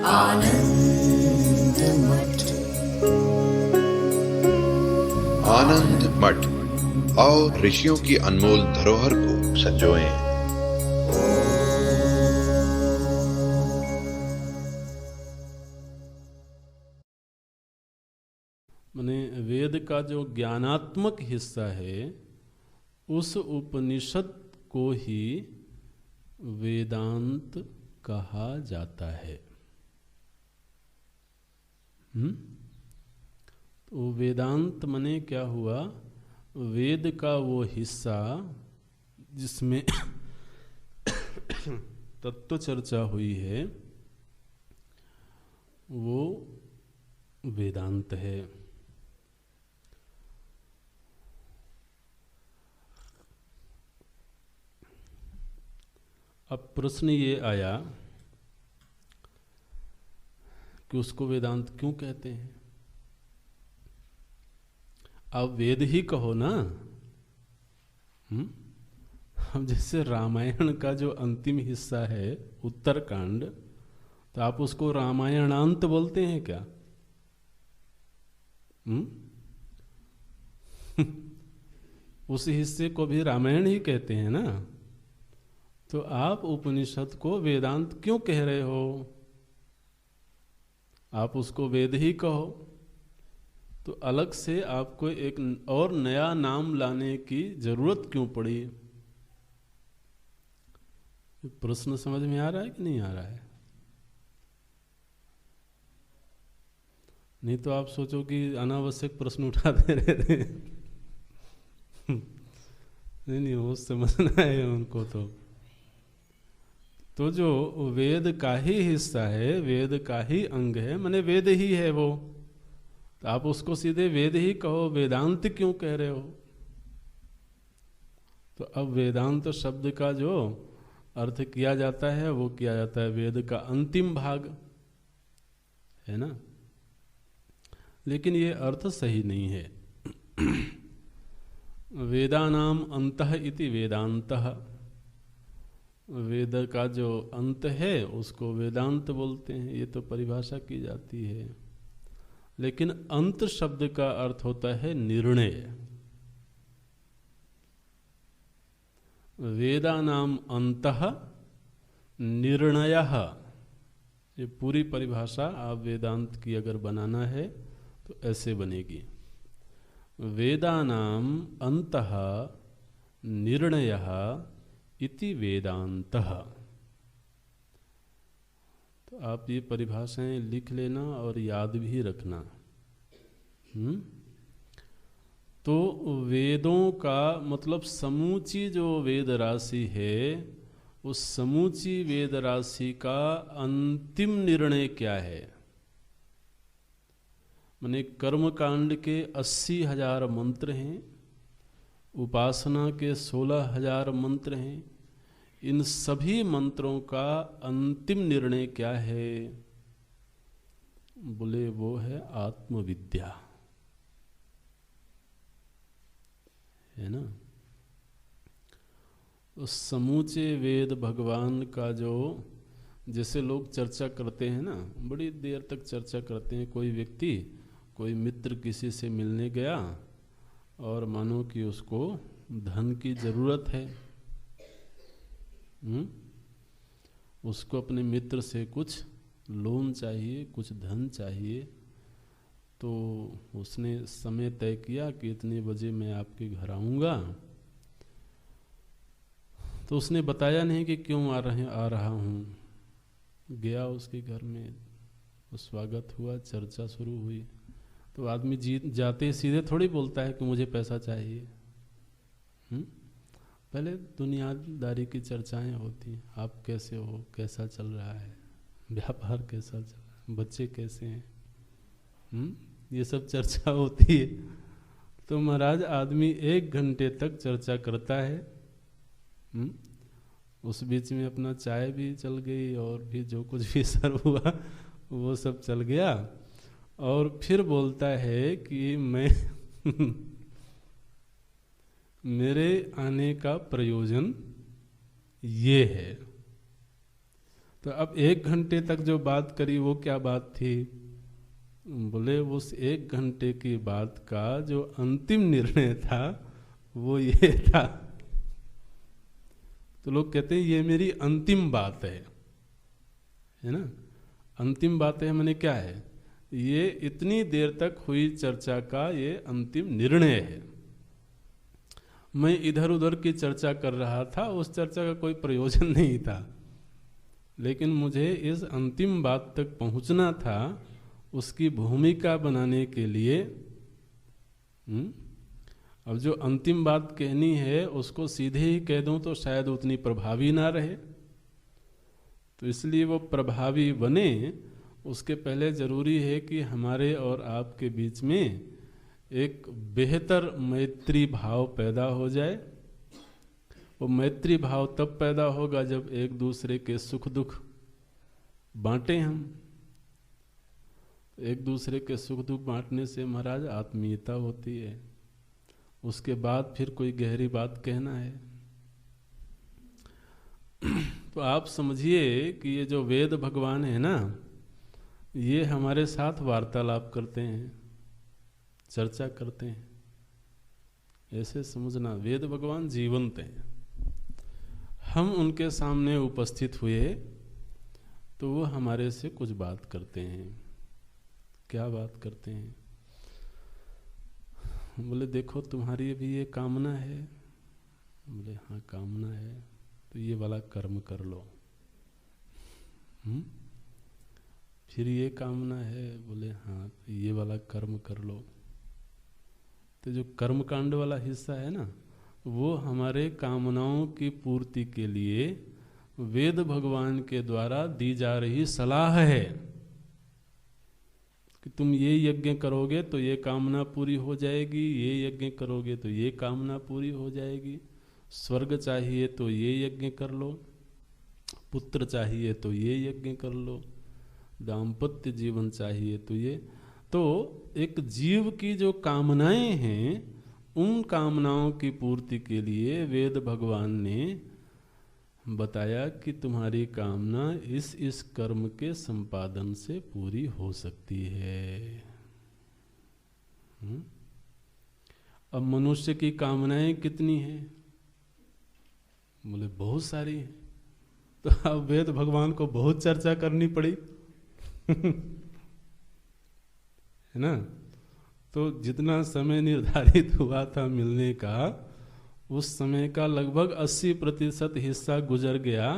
आनंद मठ। आनंद मठ और ऋषियों की अनमोल धरोहर को संजोएं। माने वेद का जो ज्ञानात्मक हिस्सा है उस उपनिषद को ही वेदांत कहा जाता है। तो वेदांत माने क्या हुआ? वेद का वो हिस्सा जिसमें तत्व चर्चा हुई है वो वेदांत है। अब प्रश्न ये आया कि उसको वेदांत क्यों कहते हैं? आप वेद ही कहो ना। अब जैसे रामायण का जो अंतिम हिस्सा है उत्तरकांड, तो आप उसको रामायणांत बोलते हैं क्या? उस हिस्से को भी रामायण ही कहते हैं ना। तो आप उपनिषद को वेदांत क्यों कह रहे हो? आप उसको वेद ही कहो। तो अलग से आपको एक और नया नाम लाने की जरूरत क्यों पड़ी? प्रश्न समझ में आ रहा है कि नहीं आ रहा है? नहीं तो आप सोचो कि अनावश्यक प्रश्न उठा दे रहे थे। नहीं वो समझना है उनको। तो जो वेद का ही हिस्सा है, वेद का ही अंग है, माने वेद ही है वो, तो आप उसको सीधे वेद ही कहो, वेदांत क्यों कह रहे हो? तो अब वेदांत शब्द का जो अर्थ किया जाता है वो किया जाता है वेद का अंतिम भाग, है ना। लेकिन ये अर्थ सही नहीं है। वेदानाम अंतः इति वेदांतः, वेद का जो अंत है उसको वेदांत बोलते हैं, ये तो परिभाषा की जाती है। लेकिन अंत शब्द का अर्थ होता है निर्णय। वेदानाम अंतः निर्णयः, ये पूरी परिभाषा आप वेदांत की अगर बनाना है तो ऐसे बनेगी। वेदानाम अंतः निर्णयः इति वेदांतः। तो आप ये परिभाषाएं लिख लेना और याद भी रखना। तो वेदों का मतलब समूची जो वेद राशि है, उस समूची वेद राशि का अंतिम निर्णय क्या है? माने कर्म कांड के 80,000 मंत्र हैं, उपासना के 16,000 मंत्र हैं। इन सभी मंत्रों का अंतिम निर्णय क्या है? बोले वो है आत्मविद्या, है ना। उस समूचे वेद भगवान का जो, जैसे लोग चर्चा करते हैं ना, बड़ी देर तक चर्चा करते हैं। कोई व्यक्ति, कोई मित्र किसी से मिलने गया और मानो कि उसको धन की जरूरत है, उसको अपने मित्र से कुछ लोन चाहिए, कुछ धन चाहिए। तो उसने समय तय किया कि इतने बजे मैं आपके घर आऊँगा। तो उसने बताया नहीं कि क्यों आ रहा हूँ। गया उसके घर में, स्वागत हुआ, चर्चा शुरू हुई। तो आदमी जाते सीधे थोड़ी बोलता है कि मुझे पैसा चाहिए। पहले दुनियादारी की चर्चाएं होती हैं। आप कैसे हो, कैसा चल रहा है, व्यापार कैसा चल रहा है, बच्चे कैसे हैं, ये सब चर्चा होती है। तो महाराज आदमी 1 घंटे तक चर्चा करता है। उस बीच में अपना चाय भी चल गई और भी जो कुछ भी सर्व हुआ वो सब चल गया। और फिर बोलता है कि मैं मेरे आने का प्रयोजन ये है। तो अब 1 घंटे तक जो बात करी वो क्या बात थी? बोले उस 1 घंटे की बात का जो अंतिम निर्णय था वो ये था। तो लोग कहते हैं ये मेरी अंतिम बात है ना। अंतिम बात है माने क्या है? ये इतनी देर तक हुई चर्चा का ये अंतिम निर्णय है। मैं इधर उधर की चर्चा कर रहा था, उस चर्चा का कोई प्रयोजन नहीं था, लेकिन मुझे इस अंतिम बात तक पहुंचना था। उसकी भूमिका बनाने के लिए अब जो अंतिम बात कहनी है उसको सीधे ही कह दूं तो शायद उतनी प्रभावी ना रहे, तो इसलिए वो प्रभावी बने उसके पहले जरूरी है कि हमारे और आपके बीच में एक बेहतर मैत्री भाव पैदा हो जाए। वो मैत्री भाव तब पैदा होगा जब एक दूसरे के सुख दुख बांटें हम। एक दूसरे के सुख दुख बांटने से महाराज आत्मीयता होती है। उसके बाद फिर कोई गहरी बात कहना है। तो आप समझिए कि ये जो वेद भगवान है ना, ये हमारे साथ वार्तालाप करते हैं, चर्चा करते हैं। ऐसे समझना, वेद भगवान जीवंत हैं। हम उनके सामने उपस्थित हुए तो वो हमारे से कुछ बात करते हैं। क्या बात करते हैं? बोले देखो तुम्हारी भी ये कामना है। बोले हाँ कामना है, तो ये वाला कर्म कर लो। फिर ये कामना है। बोले हाँ तो ये वाला कर्म कर लो। तो जो कर्म कांड वाला हिस्सा है ना, वो हमारे कामनाओं की पूर्ति के लिए वेद भगवान के द्वारा दी जा रही सलाह है कि तुम ये यज्ञ करोगे तो ये कामना पूरी हो जाएगी, ये यज्ञ करोगे तो ये कामना पूरी हो जाएगी। स्वर्ग चाहिए तो ये यज्ञ कर लो, पुत्र चाहिए तो ये यज्ञ कर लो, दाम्पत्य जीवन चाहिए तो ये। तो एक जीव की जो कामनाएं हैं, उन कामनाओं की पूर्ति के लिए वेद भगवान ने बताया कि तुम्हारी कामना इस कर्म के संपादन से पूरी हो सकती है। अब मनुष्य की कामनाएं कितनी हैं? बोले बहुत सारी हैं। तो अब वेद भगवान को बहुत चर्चा करनी पड़ी है ना। तो जितना समय निर्धारित हुआ था मिलने का, उस समय का लगभग 80% हिस्सा गुजर गया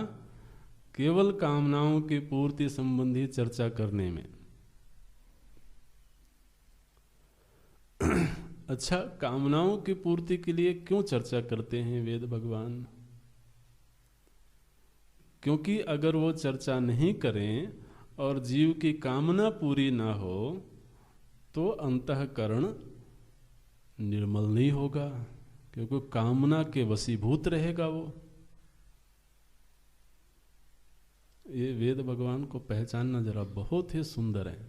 केवल कामनाओं की पूर्ति संबंधी चर्चा करने में। अच्छा, कामनाओं की पूर्ति के लिए क्यों चर्चा करते हैं वेद भगवान? क्योंकि अगर वो चर्चा नहीं करें और जीव की कामना पूरी ना हो तो अंतःकरण निर्मल नहीं होगा, क्योंकि कामना के वशीभूत रहेगा वो। ये वेद भगवान को पहचानना जरा बहुत ही सुंदर है।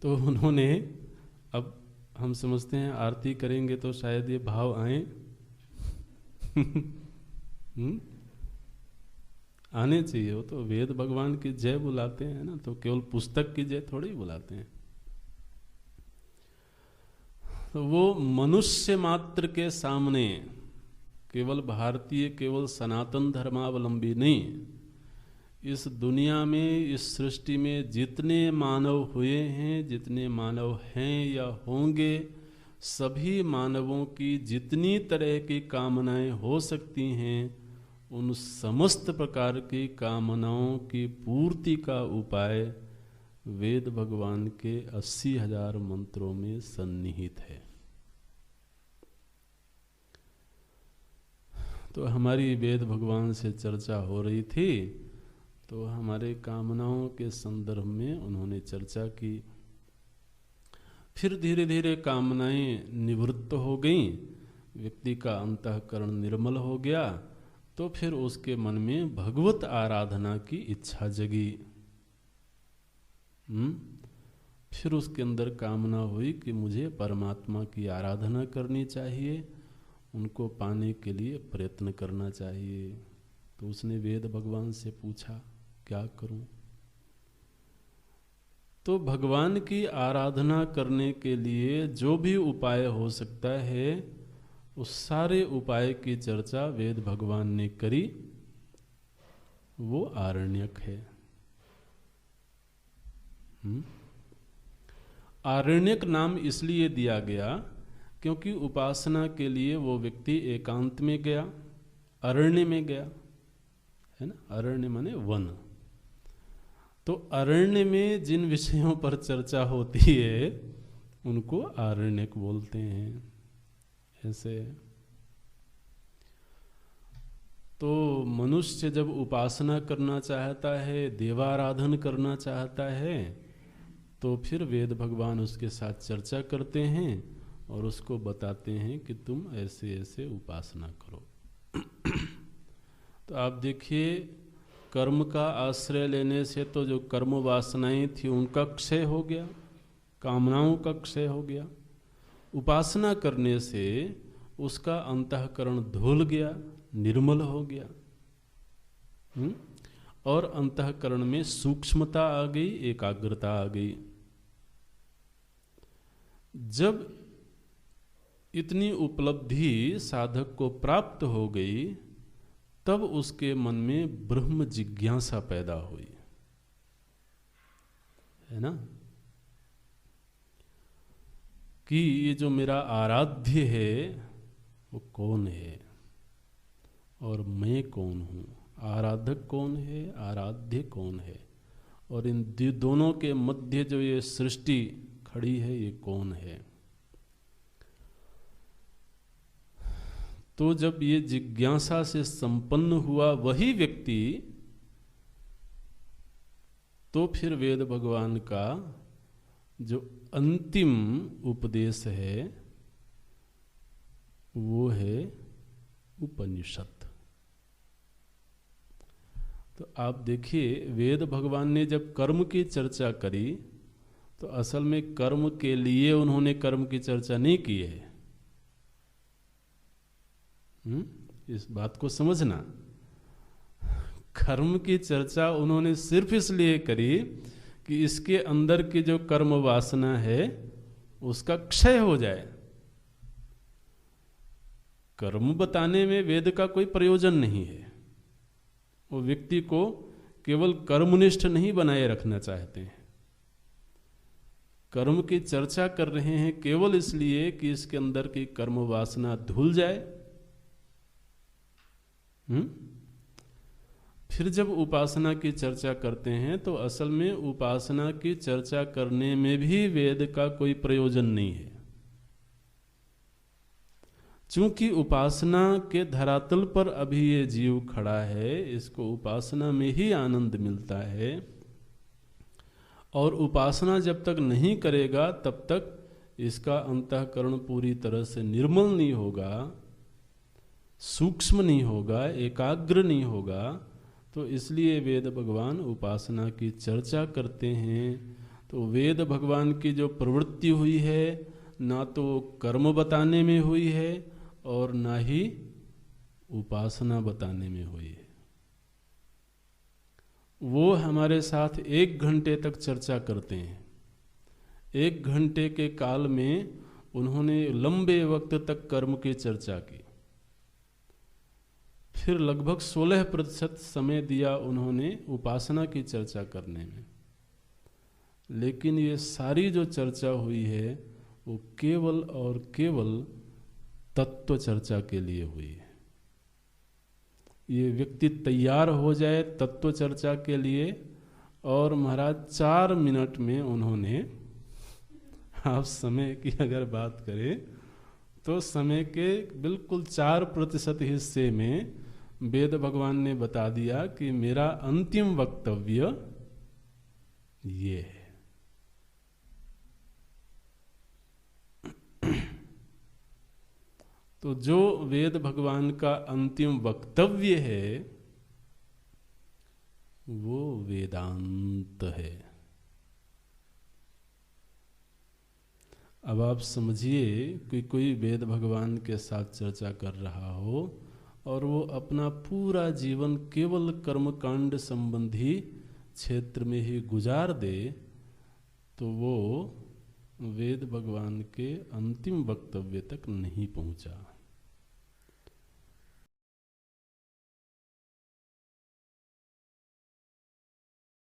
तो उन्होंने, अब हम समझते हैं आरती करेंगे तो शायद ये भाव आए आने चाहिए। वो तो वेद भगवान की जय बुलाते हैं ना, तो केवल पुस्तक की जय थोड़ी बुलाते हैं। तो वो मनुष्य मात्र के सामने, केवल भारतीय, केवल सनातन धर्मावलंबी नहीं, इस दुनिया में, इस सृष्टि में जितने मानव हुए हैं, जितने मानव हैं या होंगे, सभी मानवों की जितनी तरह की कामनाएं हो सकती हैं, उन समस्त प्रकार की कामनाओं की पूर्ति का उपाय वेद भगवान के 80,000 मंत्रों में सन्निहित है। तो हमारी वेद भगवान से चर्चा हो रही थी, तो हमारे कामनाओं के संदर्भ में उन्होंने चर्चा की। फिर धीरे धीरे कामनाएं निवृत्त हो गईं, व्यक्ति का अंतःकरण निर्मल हो गया, तो फिर उसके मन में भगवत आराधना की इच्छा जगी। फिर उसके अंदर कामना हुई कि मुझे परमात्मा की आराधना करनी चाहिए, उनको पाने के लिए प्रयत्न करना चाहिए। तो उसने वेद भगवान से पूछा क्या करूं? तो भगवान की आराधना करने के लिए जो भी उपाय हो सकता है उस सारे उपाय की चर्चा वेद भगवान ने करी। वो आरण्यक है। आरण्यक नाम इसलिए दिया गया क्योंकि उपासना के लिए वो व्यक्ति एकांत में गया, अरण्य में गया, है ना। अरण्य माने वन। तो अरण्य में जिन विषयों पर चर्चा होती है उनको आरण्यक बोलते हैं। ऐसे तो मनुष्य जब उपासना करना चाहता है, देवाराधन करना चाहता है, तो फिर वेद भगवान उसके साथ चर्चा करते हैं और उसको बताते हैं कि तुम ऐसे ऐसे उपासना करो। तो आप देखिए, कर्म का आश्रय लेने से तो जो कर्म वासनाएं थी उनका क्षय हो गया, कामनाओं का क्षय हो गया। उपासना करने से उसका अंतःकरण धुल गया, निर्मल हो गया। और अंतःकरण में सूक्ष्मता आ गई, एकाग्रता आ गई। जब इतनी उपलब्धि साधक को प्राप्त हो गई तब उसके मन में ब्रह्म जिज्ञासा पैदा हुई, है ना, कि ये जो मेरा आराध्य है वो कौन है और मैं कौन हूँ। आराधक कौन है, आराध्य कौन है, और इन दोनों के मध्य जो ये सृष्टि खड़ी है ये कौन है। तो जब ये जिज्ञासा से संपन्न हुआ वही व्यक्ति, तो फिर वेद भगवान का जो अंतिम उपदेश है वो है उपनिषद। तो आप देखिए, वेद भगवान ने जब कर्म की चर्चा करी तो असल में कर्म के लिए उन्होंने कर्म की चर्चा नहीं की है। इस बात को समझना, कर्म की चर्चा उन्होंने सिर्फ इसलिए करी कि इसके अंदर की जो कर्म वासना है उसका क्षय हो जाए। कर्म बताने में वेद का कोई प्रयोजन नहीं है। वो व्यक्ति को केवल कर्मनिष्ठ नहीं बनाए रखना चाहते हैं। कर्म की चर्चा कर रहे हैं केवल इसलिए कि इसके अंदर की कर्म वासना धुल जाए। फिर जब उपासना की चर्चा करते हैं तो असल में उपासना की चर्चा करने में भी वेद का कोई प्रयोजन नहीं है। चूंकि उपासना के धरातल पर अभी ये जीव खड़ा है, इसको उपासना में ही आनंद मिलता है, और उपासना जब तक नहीं करेगा तब तक इसका अंतःकरण पूरी तरह से निर्मल नहीं होगा, सूक्ष्म नहीं होगा, एकाग्र नहीं होगा। तो इसलिए वेद भगवान उपासना की चर्चा करते हैं। तो वेद भगवान की जो प्रवृत्ति हुई है ना तो कर्म बताने में हुई है और ना ही उपासना बताने में हुई है। वो हमारे साथ 1 घंटे तक चर्चा करते हैं। 1 घंटे के काल में उन्होंने लंबे वक्त तक कर्म की चर्चा की। फिर लगभग 16% समय दिया उन्होंने उपासना की चर्चा करने में। लेकिन ये सारी जो चर्चा हुई है वो केवल और केवल तत्व चर्चा के लिए हुई है। ये व्यक्ति तैयार हो जाए तत्व चर्चा के लिए, और महाराज 4 मिनट में उन्होंने, आप समय की अगर बात करें तो समय के बिल्कुल 4% हिस्से में वेद भगवान ने बता दिया कि मेरा अंतिम वक्तव्य ये है। तो जो वेद भगवान का अंतिम वक्तव्य है वो वेदांत है। अब आप समझिए कि कोई वेद भगवान के साथ चर्चा कर रहा हो और वो अपना पूरा जीवन केवल कर्मकांड संबंधी क्षेत्र में ही गुजार दे, तो वो वेद भगवान के अंतिम वक्तव्य तक नहीं पहुंचा।